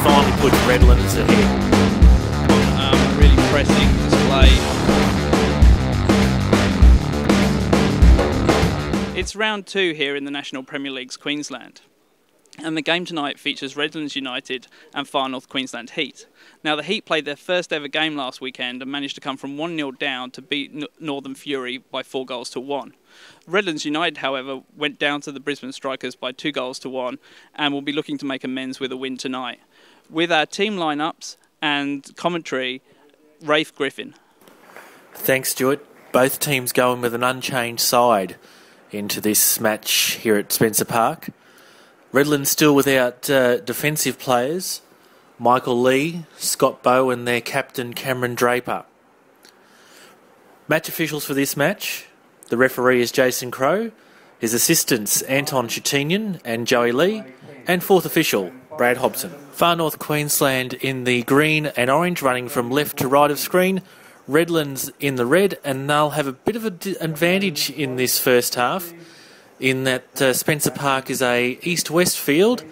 finally puts Redlands ahead. Really pressing display. It's round 2 here in the National Premier League's Queensland. And the game tonight features Redlands United and Far North Queensland Heat. Now, the Heat played their first ever game last weekend and managed to come from 1-0 down to beat Northern Fury by 4-1. Redlands United, however, went down to the Brisbane Strikers by 2-1 and will be looking to make amends with a win tonight. With our team lineups and commentary, Rafe Griffin. Thanks, Stuart. Both teams going with an unchanged side into this match here at Spencer Park. Redlands still without defensive players, Michael Lee, Scott Bowe and their captain Cameron Draper. Match officials for this match, the referee is Jason Crowe, his assistants Anton Chetinian and Joey Lee, and fourth official Brad Hobson. Far North Queensland in the green and orange, running from left to right of screen. Redlands in the red, and they'll have a bit of an advantage in this first half, in that Spencer Park is a east-west field,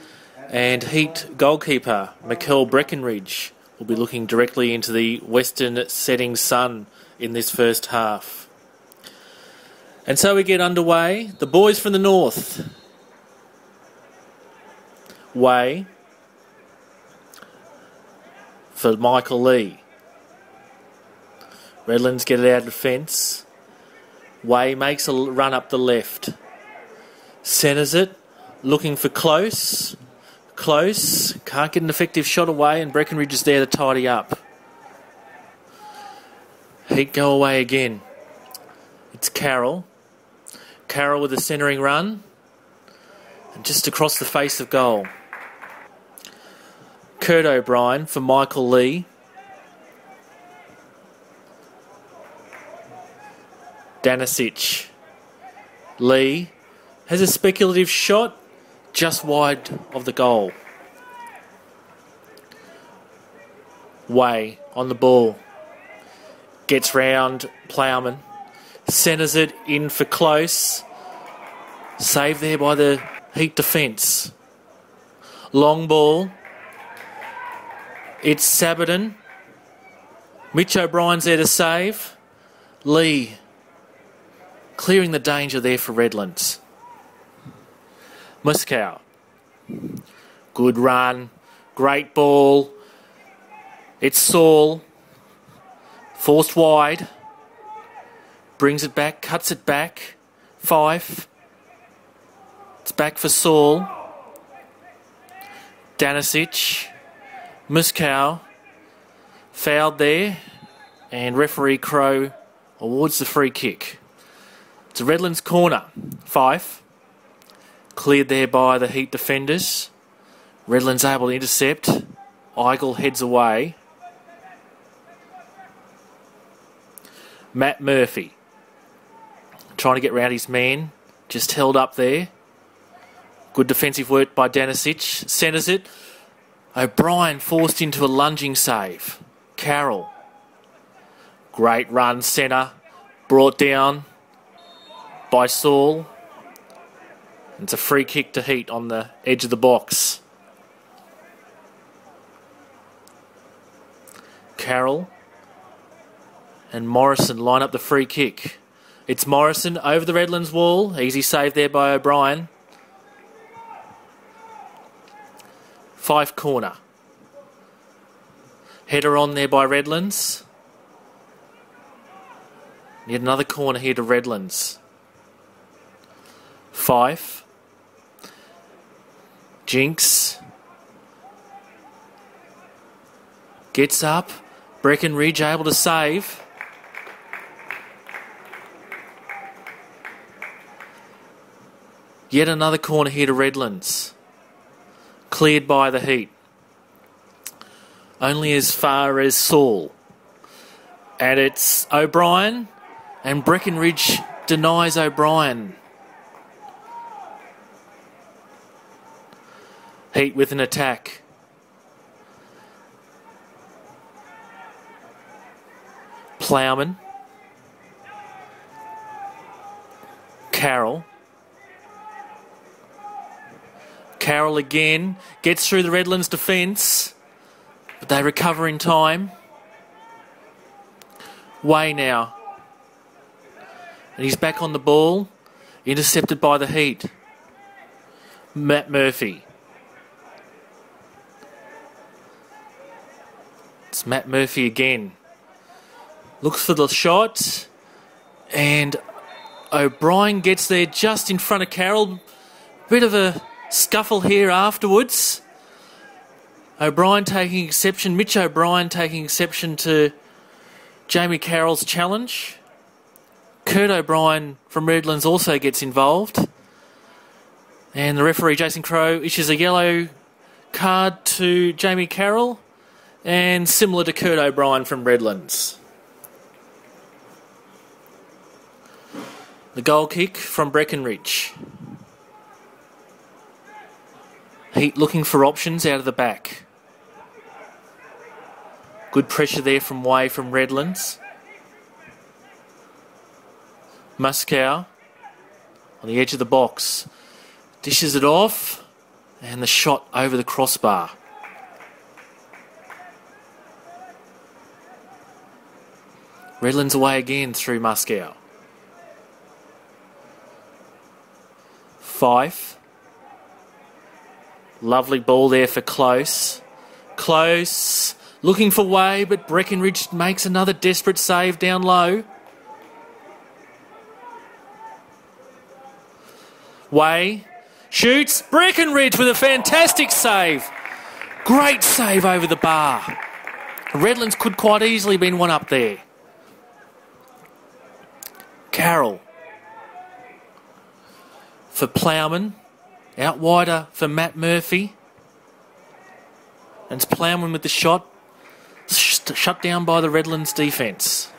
and Heat goalkeeper Mikel Breckenridge will be looking directly into the western setting sun in this first half. And so we get underway. The boys from the north. Way for Michael Lee. Redlands get it out of defence. Way makes a run up the left. Centres it, looking for Close. Close, can't get an effective shot away, and Breckenridge is there to tidy up. Heat go away again. It's Carroll. Carroll with a centering run. And just across the face of goal. Kurt O'Brien for Michael Lee. Danisic. Lee has a speculative shot just wide of the goal. Way on the ball. Gets round Plowman. Centres it in for Close. Saved there by the Heat defence. Long ball. It's Sabaton. Mitch O'Brien's there to save. Lee clearing the danger there for Redlands. Muskow. Good run. Great ball. It's Saul. Forced wide. Brings it back. Cuts it back. Fife. It's back for Saul. Danisic. Muskow. Fouled there. And referee Crowe awards the free kick. It's a Redlands corner. Fife. Cleared there by the Heat defenders. Redlands able to intercept. Eigel heads away. Matt Murphy. Trying to get round his man. Just held up there. Good defensive work by Danisic. Centres it. O'Brien forced into a lunging save. Carroll. Great run, centre. Brought down by Saul. It's a free kick to Heat on the edge of the box. Carroll and Morrison line up the free kick. It's Morrison over the Redlands wall. Easy save there by O'Brien. Fife corner. Header on there by Redlands. Yet another corner here to Redlands. Fife. Jinx. Gets up. Breckenridge able to save. Yet another corner here to Redlands. Cleared by the Heat. Only as far as Saul. And it's O'Brien. And Breckenridge denies O'Brien. Heat with an attack. Plowman. Carroll. Carroll again. Gets through the Redlands defence. But they recover in time. Way now. And he's back on the ball. Intercepted by the Heat. Matt Murphy. It's Matt Murphy again. Looks for the shot. And O'Brien gets there just in front of Carroll. Bit of a scuffle here afterwards. O'Brien taking exception. Mitch O'Brien taking exception to Jamie Carroll's challenge. Kurt O'Brien from Redlands also gets involved. And the referee, Jason Crowe, issues a yellow card to Jamie Carroll. And similar to Kurt O'Brien from Redlands. The goal kick from Breckenridge. Heat looking for options out of the back. Good pressure there from Way from Redlands. Muskow on the edge of the box. Dishes it off. And the shot over the crossbar. Redlands away again through Muskow. Fife. Lovely ball there for Close. Close. Looking for Way, but Breckenridge makes another desperate save down low. Way. Shoots. Breckenridge with a fantastic save. Great save over the bar. Redlands could quite easily have been one up there. Carroll. For Plowman. Out wider for Matt Murphy. And it's Plowman with the shot. Shut down by the Redlands defence.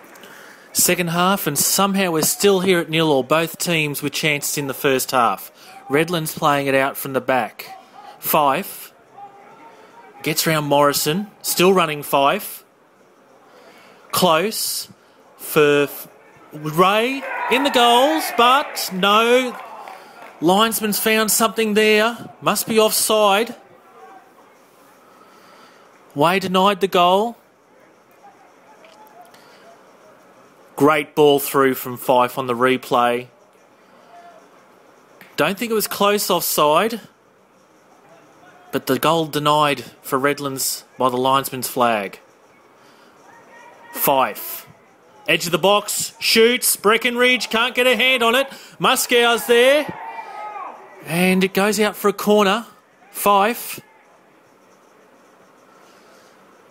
Second half, and somehow we're still here at 0-0. Both teams with chances in the first half. Redlands playing it out from the back. Fife. Gets round Morrison. Still running Fife. Close. For Ray in the goals, but no. Linesman's found something there. Must be offside. Way denied the goal. Great ball through from Fife on the replay. Don't think it was close offside. But the goal denied for Redlands by the linesman's flag. Fife. Edge of the box. Shoots. Breckenridge can't get a hand on it. Muskow's there. And it goes out for a corner. Fife.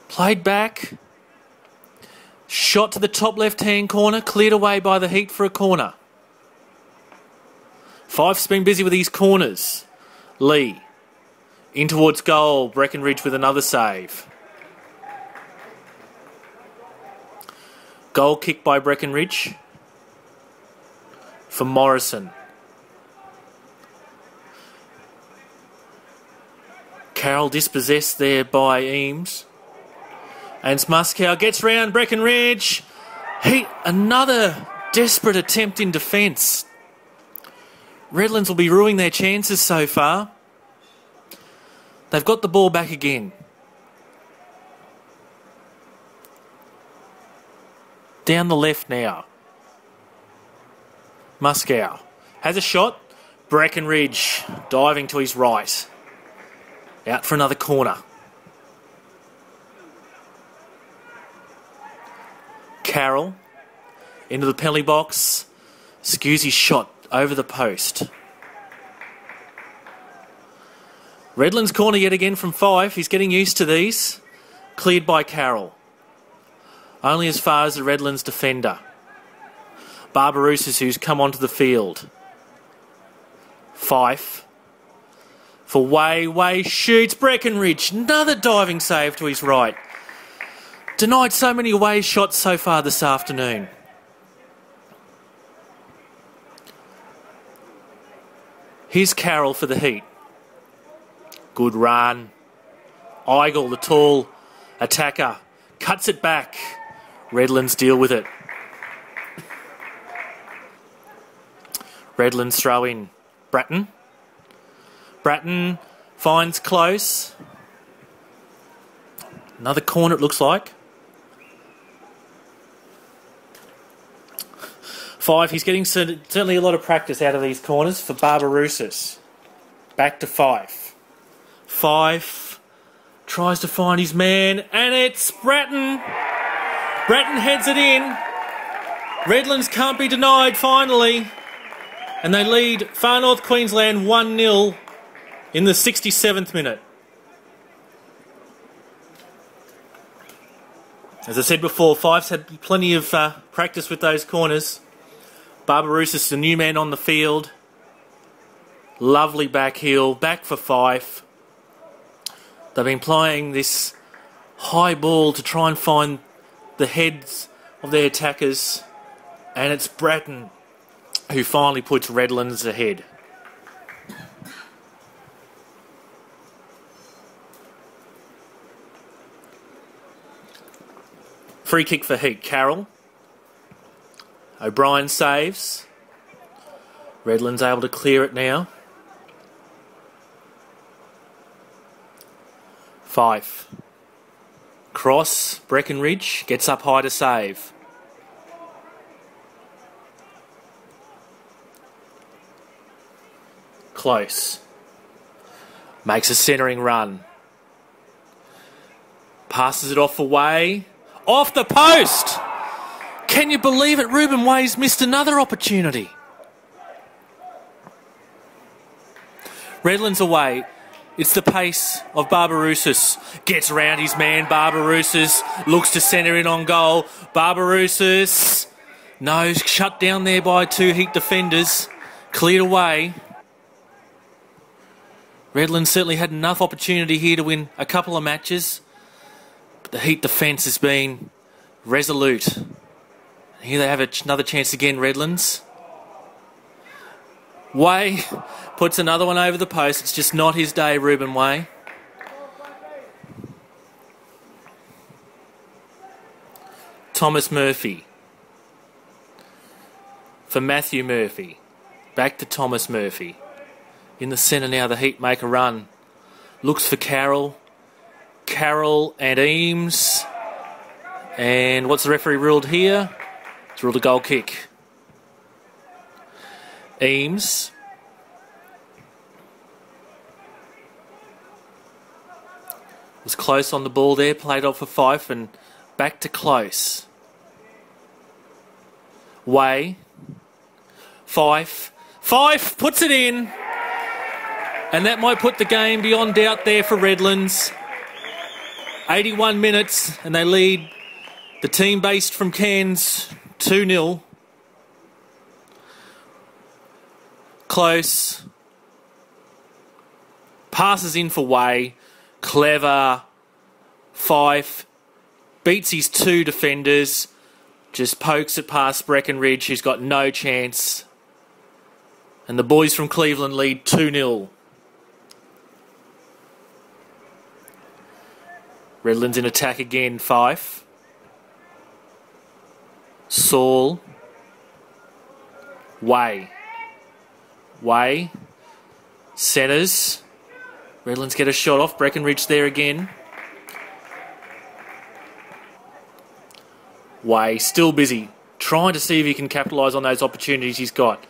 Played back. Shot to the top left-hand corner. Cleared away by the Heat for a corner. Fife's been busy with his corners. Lee. In towards goal. Breckenridge with another save. Goal kick by Breckenridge. For Morrison. Carroll dispossessed there by Eames. And Muskow gets round Breckenridge. Another desperate attempt in defence. Redlands will be ruining their chances so far. They've got the ball back again. Down the left now. Muskow has a shot. Breckenridge diving to his right. Out for another corner. Carroll into the penalty box. Skews his shot over the post. Redlands corner yet again from Fife. He's getting used to these. Cleared by Carroll. Only as far as the Redlands defender. Barbarousis, who's come onto the field. Fife. For Way shoots. Breckenridge. Another diving save to his right. Denied so many away shots so far this afternoon. Here's Carroll for the Heat. Good run. Eigel, the tall attacker, cuts it back. Redlands deal with it. Redlands throw in. Bratton. Bratton finds Close. Another corner, it looks like. 5, he's getting certainly a lot of practice out of these corners for Barbarousis. Back to 5. 5 tries to find his man, and it's Bratton. Bratton heads it in. Redlands can't be denied, finally. And they lead Far North Queensland 1-0 in the 67th minute. As I said before, Five's had plenty of practice with those corners. Barbarousis, the new man on the field. Lovely back heel, back for 5. They've been playing this high ball to try and find the heads of their attackers. And it's Bratton who finally puts Redlands ahead. Free kick for Heat. Carroll. O'Brien saves. Redlands able to clear it now. 5. Cross. Breckenridge gets up high to save. Close. Makes a centering run. Passes it off away. Off the post! Can you believe it? Ruben Way's missed another opportunity. Redlands away. It's the pace of Barbarousis. Gets around his man, Barbarousis. Looks to centre in on goal. Barbarousis. No, shut down there by 2 Heat defenders. Cleared away. Redlands certainly had enough opportunity here to win a couple of matches. But the Heat defence has been resolute. Here they have another chance again, Redlands. Way puts another one over the post. It's just not his day, Ruben Way. Thomas Murphy. For Matthew Murphy. Back to Thomas Murphy. In the centre now, the Heat make a run. Looks for Carroll. Carroll and Eames. And what's the referee ruled here? It's ruled a goal kick. Eames. Was close on the ball there. Played off for Fife and back to close. Way. Fife. Fife puts it in. And that might put the game beyond doubt there for Redlands. 81 minutes and they lead the team based from Cairns 2-0. Close. Passes in for Way. Clever. Fife. Beats his 2 defenders. Just pokes it past Breckenridge, who's got no chance. And the boys from Cleveland lead 2-0. Redlands in attack again. Fife. Saul. Way. Way. Centres. Redlands get a shot off. Breckenridge there again. Way still busy. Trying to see if he can capitalise on those opportunities he's got.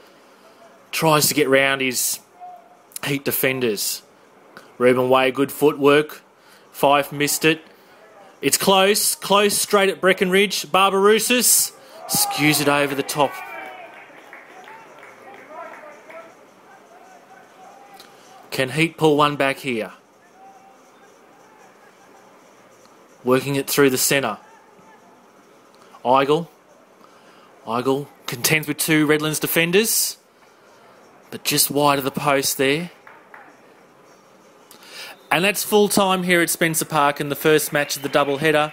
Tries to get round his Heat defenders. Ruben Way, good footwork. Fife missed it. It's close. Close straight at Breckenridge. Barbarousis skews it over the top. Can Heat pull one back here? Working it through the centre. Eigel. Eigel contends with 2 Redlands defenders. But just wide of the post there. And that's full time here at Spencer Park in the first match of the double-header,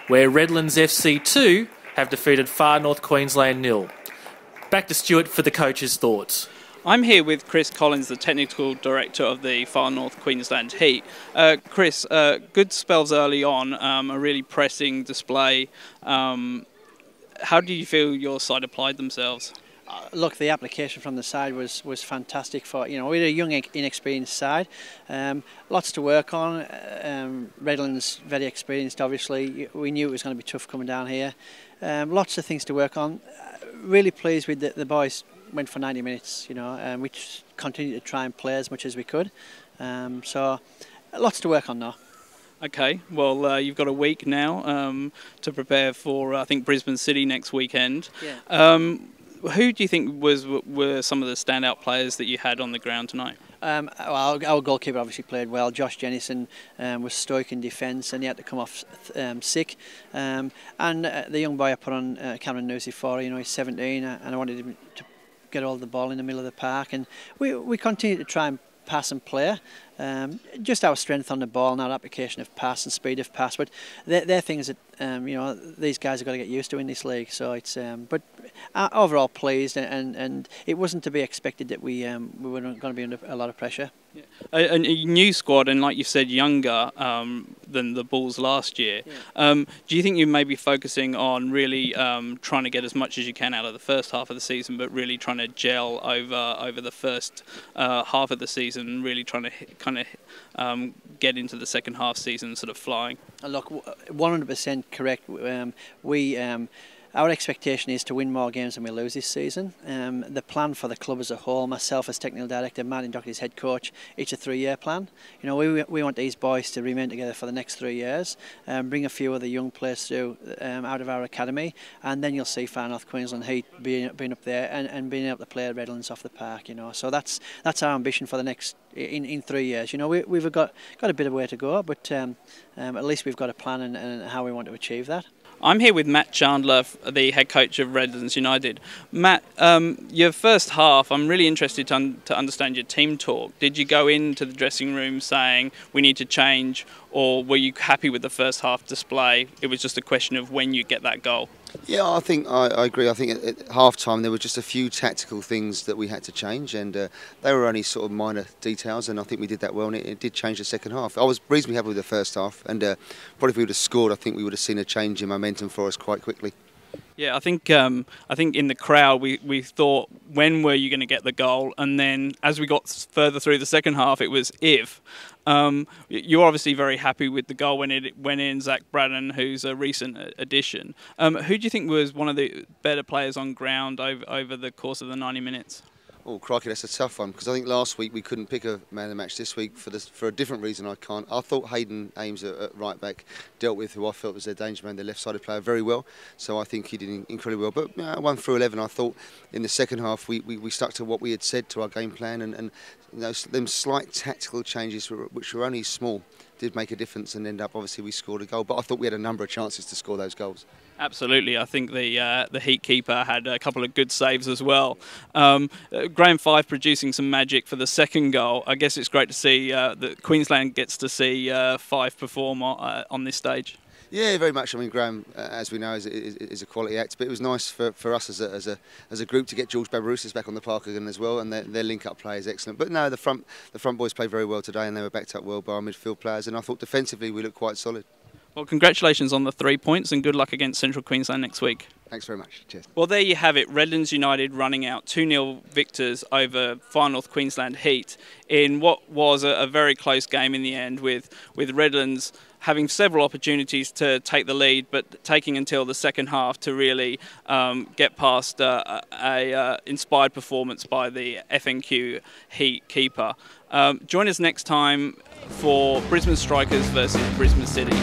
where Redlands FC 2 have defeated Far North Queensland 0. Back to Stuart for the coach's thoughts. I'm here with Chris Collins, the technical director of the Far North Queensland Heat. Chris, good spells early on, a really pressing display. How do you feel your side applied themselves? Look, the application from the side was fantastic. For we're a young, inexperienced side, lots to work on. Redlands very experienced. Obviously, we knew it was going to be tough coming down here. Lots of things to work on. Really pleased with the boys. Went for 90 minutes, and we continued to try and play as much as we could. So, lots to work on now. Okay, well, you've got a week now to prepare for, I think, Brisbane City next weekend. Yeah. Who do you think were some of the standout players that you had on the ground tonight? Well, our goalkeeper obviously played well. Josh Jennison was stoic in defence, and he had to come off sick. And the young boy I put on, Cameron Newsy, for he's 17, and I wanted him to get all the ball in the middle of the park, and we continue to try and pass and play. Just our strength on the ball and our application of pass and speed of pass, but they're things that these guys have got to get used to in this league. So it's but overall pleased, and it wasn't to be expected that we were going to be under a lot of pressure. Yeah. A new squad, and like you said, younger than the Bulls last year. Yeah. Do you think you may be focusing on really trying to get as much as you can out of the first half of the season, but really trying to gel over the first half of the season, really trying to kind of get into the second half season sort of flying? Look, 100% correct. Our expectation is to win more games than we lose this season. The plan for the club as a whole, myself as technical director, Martin Doherty as head coach, it's a 3-year plan. We want these boys to remain together for the next 3 years, bring a few other young players through out of our academy, and then you'll see Far North Queensland Heat being up there and being able to play Redlands off the park. So that's our ambition for the next in 3 years. We've got a bit of way to go, but at least we've got a plan and how we want to achieve that. I'm here with Matt Chandler, the head coach of Redlands United. Matt, your first half, I'm really interested to understand your team talk. Did you go into the dressing room saying we need to change, or were you happy with the first half display? It was just a question of when you get that goal. Yeah, I think I agree. I think at half-time there were just a few tactical things that we had to change, and they were only sort of minor details, and I think we did that well, and it did change the second half. I was reasonably happy with the first half, and probably if we would have scored, I think we would have seen a change in momentum for us quite quickly. Yeah, I think in the crowd we thought, when were you going to get the goal? And then as we got further through the second half, it was if. You're obviously very happy with the goal when it went in, Zach Braddon, who's a recent addition. Who do you think was one of the better players on ground over the course of the 90 minutes? Oh, crikey, that's a tough one, because I think last week we couldn't pick a man of the match. This week, for a different reason, I can't. I thought Hayden Ames at right back dealt with who I felt was their danger man, the left-sided player, very well. So I think he did incredibly well. But 1 through 11, I thought in the second half we stuck to what we had said to our game plan, and them slight tactical changes, which were only small, did make a difference, and end up obviously we scored a goal. But I thought we had a number of chances to score those goals. Absolutely, I think the Heat keeper had a couple of good saves as well. Graham Fife producing some magic for the second goal. I guess it's great to see that Queensland gets to see Fife perform on this stage. Yeah, very much. I mean, Graham, as we know, is a quality act, but it was nice for us as a group to get George Barbarouses back on the park again as well, and their link-up play is excellent. But no, the front boys played very well today, and they were backed up well by our midfield players, and I thought defensively we looked quite solid. Well, congratulations on the 3 points, and good luck against Central Queensland next week. Thanks very much. Cheers. Well, there you have it. Redlands United running out 2-0 victors over Far North Queensland Heat in what was a very close game in the end, with Redlands having several opportunities to take the lead, but taking until the second half to really get past a inspired performance by the FNQ Heat keeper. Join us next time for Brisbane Strikers versus Brisbane City.